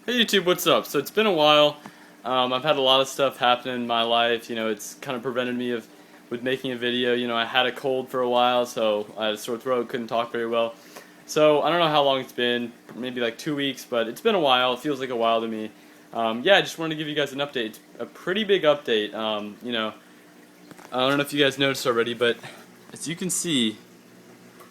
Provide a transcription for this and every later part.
Hey YouTube, what's up? So it's been a while. I've had a lot of stuff happen in my life. It's kind of prevented me with making a video. I had a cold for a while, so I had a sore throat, couldn't talk very well. So I don't know how long it's been, maybe like 2 weeks, but it's been a while. It feels like a while to me. Yeah, I just wanted to give you guys an update. It's a pretty big update. I don't know if you guys noticed already, but as you can see,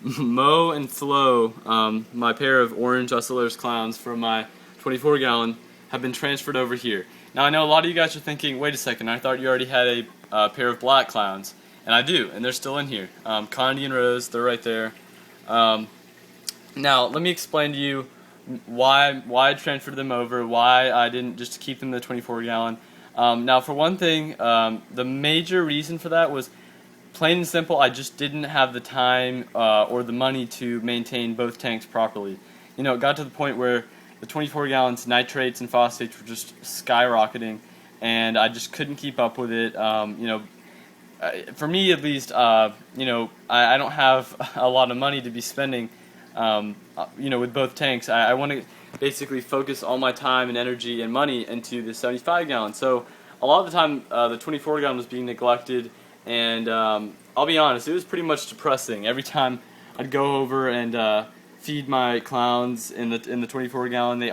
Mo and Flo, my pair of orange Oscillers clowns from my 24-gallon, have been transferred over here. Now I know a lot of you guys are thinking, wait a second, I thought you already had a pair of black clowns. And I do, and they're still in here. Condi and Rose, they're right there. Now let me explain to you why I transferred them over, why I didn't just keep them in the 24-gallon. Now for one thing, the major reason for that was plain and simple, I just didn't have the time or the money to maintain both tanks properly. It got to the point where the 24 gallons nitrates and phosphates were just skyrocketing, and I just couldn't keep up with it. For me at least, I don't have a lot of money to be spending, with both tanks. I want to basically focus all my time and energy and money into the 75 gallon. So a lot of the time, the 24 gallon was being neglected. And I'll be honest, it was pretty much depressing. Every time I'd go over and feed my clowns in the 24 gallon, they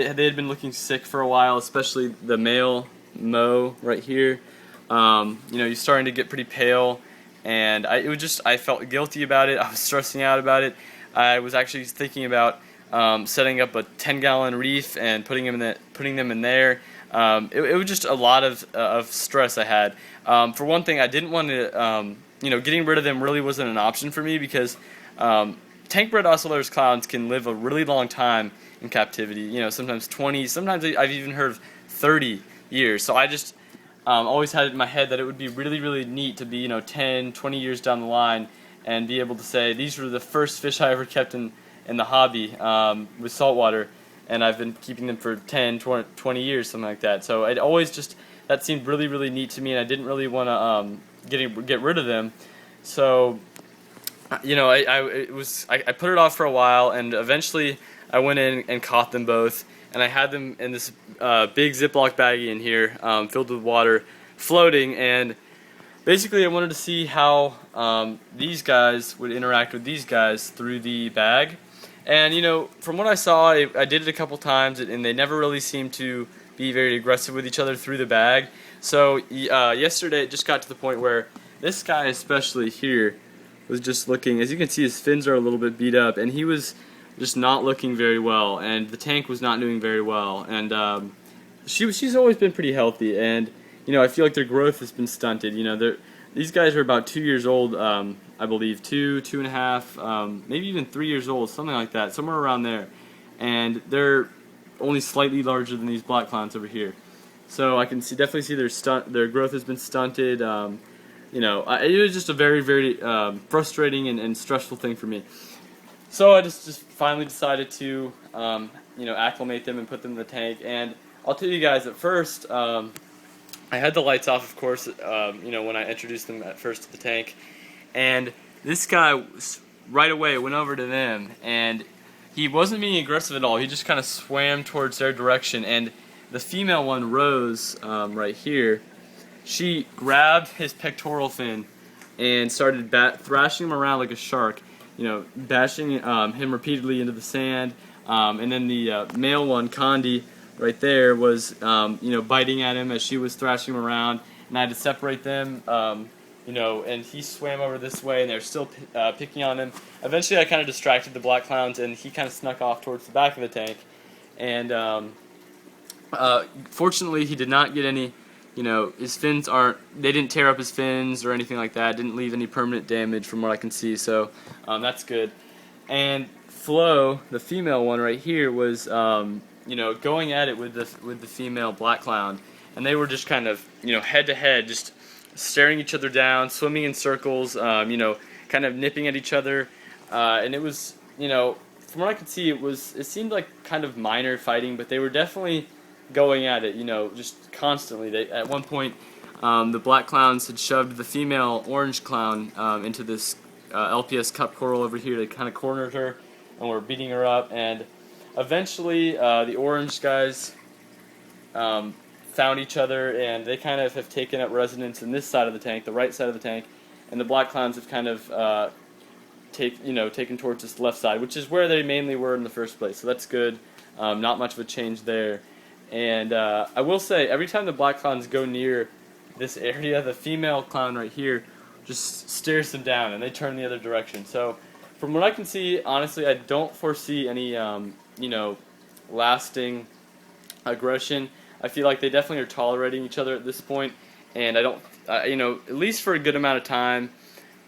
had been looking sick for a while, especially the male Mo right here. He's starting to get pretty pale, and I felt guilty about it. I was stressing out about it. I was actually thinking about setting up a 10-gallon reef and putting them in there. It was just a lot of stress I had. For one thing, I didn't want to, getting rid of them really wasn't an option for me because tank-bred Oscillers clowns can live a really long time in captivity. Sometimes 20, sometimes I've even heard of 30 years. So I just always had it in my head that it would be really, really neat to be, 10, 20 years down the line and be able to say these were the first fish I ever kept in the hobby with saltwater. And I've been keeping them for 10, 20 years, something like that. So that seemed really, really neat to me, and I didn't really want to get rid of them. So, I put it off for a while, and eventually I went in and caught them both, and I had them in this big Ziploc baggie in here, filled with water, floating, and basically I wanted to see how these guys would interact with these guys through the bag. And from what I saw, I did it a couple times, and they never really seemed to be very aggressive with each other through the bag. So yesterday it just got to the point where this guy especially here was just looking, as you can see his fins are a little bit beat up, and he was just not looking very well, and the tank was not doing very well. And she's always been pretty healthy, and I feel like their growth has been stunted. These guys are about 2 years old, I believe, 2.5, maybe even 3 years old, something like that, somewhere around there. And they're only slightly larger than these black clowns over here. So I can definitely see their growth has been stunted. It was just a very, very frustrating and stressful thing for me. So I just finally decided to, acclimate them and put them in the tank. And I'll tell you guys, at first, I had the lights off, of course, when I introduced them at first to the tank. And this guy, right away, went over to them, and he wasn't being aggressive at all. He just kind of swam towards their direction. And the female one, Rose, right here, she grabbed his pectoral fin and started thrashing him around like a shark, bashing him repeatedly into the sand. And then the male one, Condi, right there was, biting at him as she was thrashing him around, and I had to separate them, and he swam over this way, and they're still picking on him. Eventually, I kind of distracted the black clowns, and he kind of snuck off towards the back of the tank, and fortunately, he did not get any, his fins they didn't tear up his fins or anything like that, didn't leave any permanent damage from what I can see, so that's good. And Flo, the female one right here, was going at it with the female black clown, and they were just kind of, head to head, just staring each other down, swimming in circles, kind of nipping at each other, and it was, from what I could see, it seemed like kind of minor fighting, but they were definitely going at it, just constantly. At one point, the black clowns had shoved the female orange clown into this LPS cup coral over here. They kind of cornered her and were beating her up, and eventually the orange guys found each other, and they kind of have taken up residence in this side of the tank, the right side of the tank, and the black clowns have kind of taken towards this left side, which is where they mainly were in the first place. So that's good. Not much of a change there. And I will say, every time the black clowns go near this area, the female clown right here just stares them down, and they turn the other direction. So from what I can see, honestly, I don't foresee any lasting aggression. I feel like they definitely are tolerating each other at this point, and I don't, at least for a good amount of time,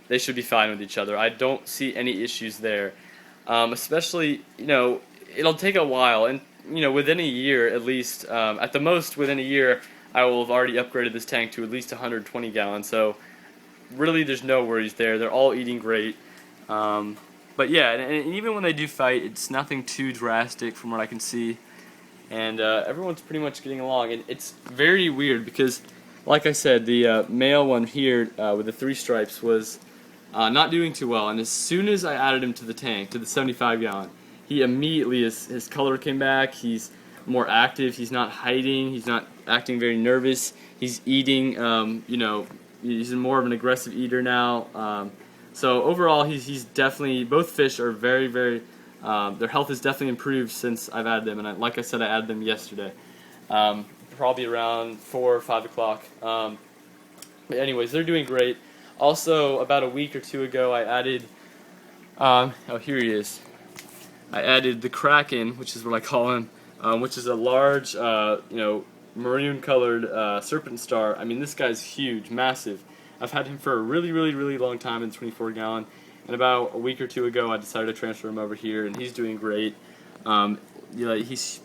they should be fine with each other. I don't see any issues there. Especially, it'll take a while, and within a year at least, at the most within a year, I will have already upgraded this tank to at least 120 gallons. So really, there's no worries there. They're all eating great. But yeah, and even when they do fight, it's nothing too drastic from what I can see. And everyone's pretty much getting along. And it's very weird because, like I said, the male one here with the 3 stripes was not doing too well. And as soon as I added him to the tank, to the 75 gallon, he immediately, his color came back. He's more active. He's not hiding. He's not acting very nervous. He's eating. He's more of an aggressive eater now. So overall, he's definitely, both fish are very, very, their health has definitely improved since I've added them. And like I said, I added them yesterday, probably around 4 or 5 o'clock. But anyways, they're doing great. Also, about a week or 2 ago, I added, here he is. I added the Kraken, which is what I call him, which is a large, maroon-colored serpent star. I mean, this guy's huge, massive. I've had him for a really, really, really long time in 24 gallon, and about a week or 2 ago, I decided to transfer him over here, and he's doing great. He's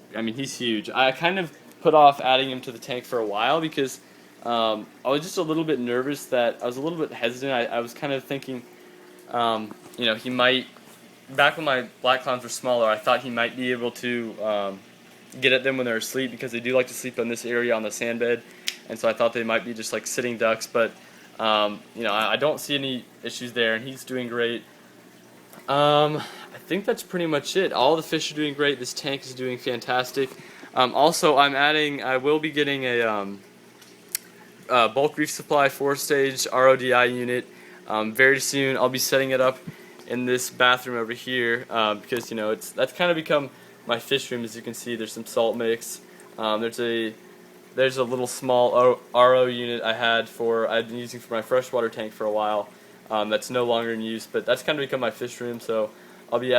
huge. I kind of put off adding him to the tank for a while because I was just a little bit nervous that I was a little bit hesitant. I was kind of thinking, he might. Back when my black clowns were smaller, I thought he might be able to get at them when they're asleep because they do like to sleep in this area on the sand bed, and so I thought they might be just like sitting ducks. But I don't see any issues there, and he's doing great. I think that's pretty much it. All the fish are doing great. This tank is doing fantastic. Also, I will be getting a bulk reef supply 4-stage RODI unit very soon. I'll be setting it up in this bathroom over here because that's kind of become my fish room. As you can see, there's some salt mix. There's a little small RO unit I've been using for my freshwater tank for a while. That's no longer in use, but that's kind of become my fish room. So I'll be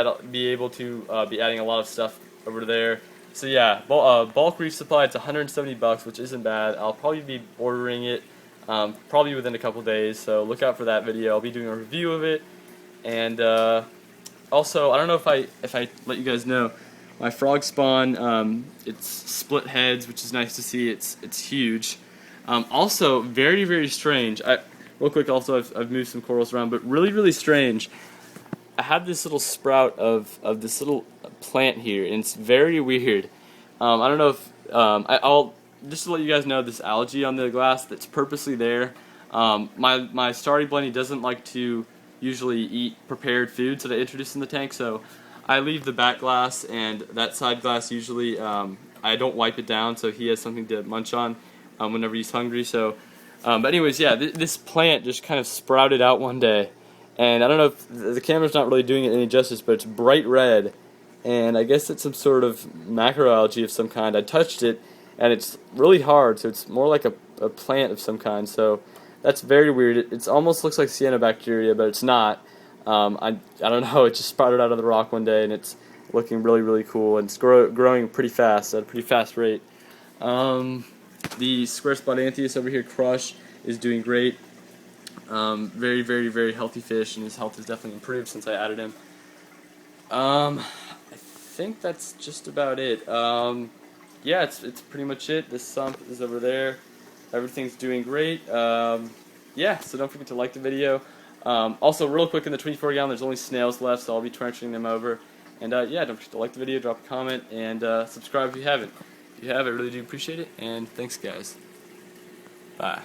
able to be adding a lot of stuff over there. So yeah, bulk reef supply. It's $170, which isn't bad. I'll probably be ordering it probably within a couple days. So look out for that video. I'll be doing a review of it. And also, I don't know if I let you guys know, my frog spawn, it's split heads, which is nice to see. It's huge. Also, very, very strange. Real quick, also, I've moved some corals around, but really, really strange. I have this little sprout of this little plant here, and it's very weird. I don't know if I'll just to let you guys know, this algae on the glass that's purposely there. My starry blenny doesn't like to usually eat prepared foods that I introduce in the tank, so I leave the back glass, and that side glass usually I don't wipe it down, so he has something to munch on whenever he's hungry. So, but anyways, yeah, this plant just kind of sprouted out one day, and I don't know if the camera's not really doing it any justice, but it's bright red, and I guess it's some sort of macroalgae of some kind. I touched it, and it's really hard, so it's more like a plant of some kind. So that's very weird. It almost looks like cyanobacteria, but it's not. I don't know. It just sprouted out of the rock one day, and it's looking really, really cool, and it's growing pretty fast, at a pretty fast rate. The square spot anthias over here, Crush, is doing great. Very, very, very healthy fish, and his health has definitely improved since I added him. I think that's just about it. Yeah, it's pretty much it. This sump is over there. Everything's doing great. Yeah, so don't forget to like the video. Also, real quick, in the 24 gallon, there's only snails left, so I'll be transferring them over. And yeah, don't forget to like the video, drop a comment, and subscribe if you haven't. If you have, I really do appreciate it, and thanks, guys. Bye.